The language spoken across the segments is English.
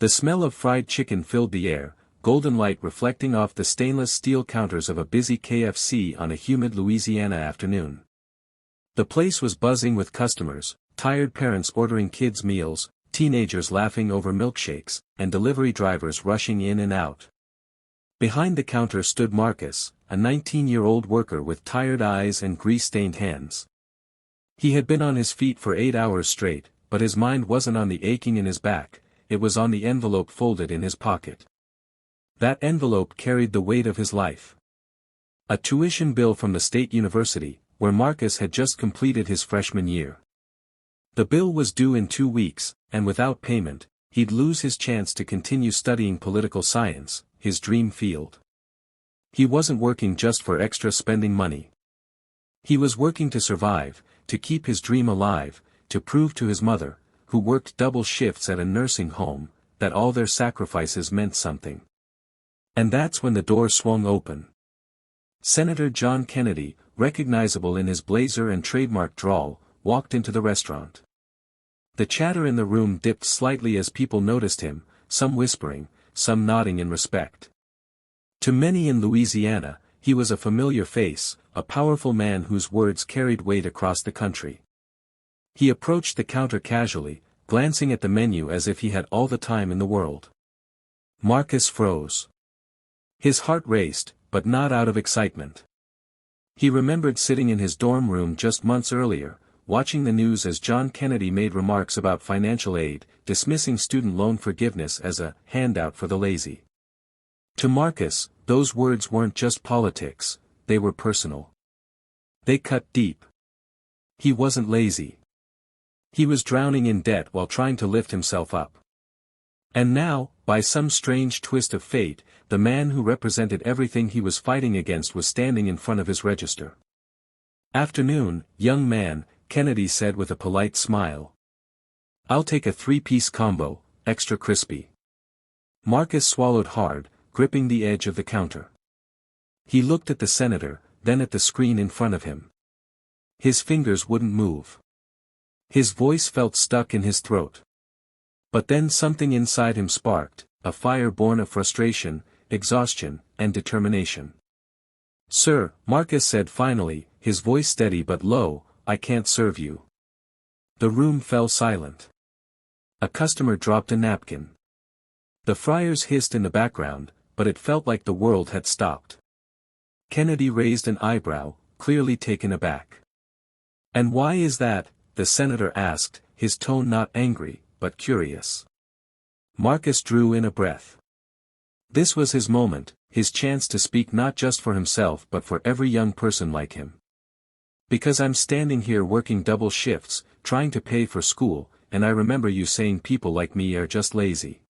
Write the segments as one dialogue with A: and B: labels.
A: The smell of fried chicken filled the air, golden light reflecting off the stainless steel counters of a busy KFC on a humid Louisiana afternoon. The place was buzzing with customers, tired parents ordering kids' meals, teenagers laughing over milkshakes, and delivery drivers rushing in and out. Behind the counter stood Marcus, a 19-year-old worker with tired eyes and grease-stained hands. He had been on his feet for 8 hours straight, but his mind wasn't on the aching in his back, it was on the envelope folded in his pocket. That envelope carried the weight of his life. A tuition bill from the state university, where Marcus had just completed his freshman year. The bill was due in 2 weeks, and without payment, he'd lose his chance to continue studying political science, his dream field. He wasn't working just for extra spending money. He was working to survive, to keep his dream alive, to prove to his mother, who worked double shifts at a nursing home, that all their sacrifices meant something. And that's when the door swung open. Senator John Kennedy, recognizable in his blazer and trademark drawl, walked into the restaurant. The chatter in the room dipped slightly as people noticed him, some whispering, some nodding in respect. To many in Louisiana, he was a familiar face, a powerful man whose words carried weight across the country. He approached the counter casually, glancing at the menu as if he had all the time in the world. Marcus froze. His heart raced, but not out of excitement. He remembered sitting in his dorm room just months earlier, watching the news as John Kennedy made remarks about financial aid, dismissing student loan forgiveness as a handout for the lazy. To Marcus, those words weren't just politics, they were personal. They cut deep. He wasn't lazy. He was drowning in debt while trying to lift himself up. And now, by some strange twist of fate, the man who represented everything he was fighting against was standing in front of his register. "Afternoon, young man," Kennedy said with a polite smile. "I'll take a 3-piece combo, extra crispy." Marcus swallowed hard, gripping the edge of the counter. He looked at the senator, then at the screen in front of him. His fingers wouldn't move. His voice felt stuck in his throat. But then something inside him sparked, a fire born of frustration, exhaustion, and determination. "Sir," Marcus said finally, his voice steady but low, "I can't serve you." The room fell silent. A customer dropped a napkin. The fryers hissed in the background, but it felt like the world had stopped. Kennedy raised an eyebrow, clearly taken aback. "And why is that?" the senator asked, his tone not angry, but curious. Marcus drew in a breath. This was his moment, his chance to speak not just for himself but for every young person like him. "Because I'm standing here working double shifts, trying to pay for school, and I remember you saying people like me are just lazy.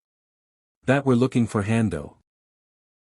A: That we're looking for Hando."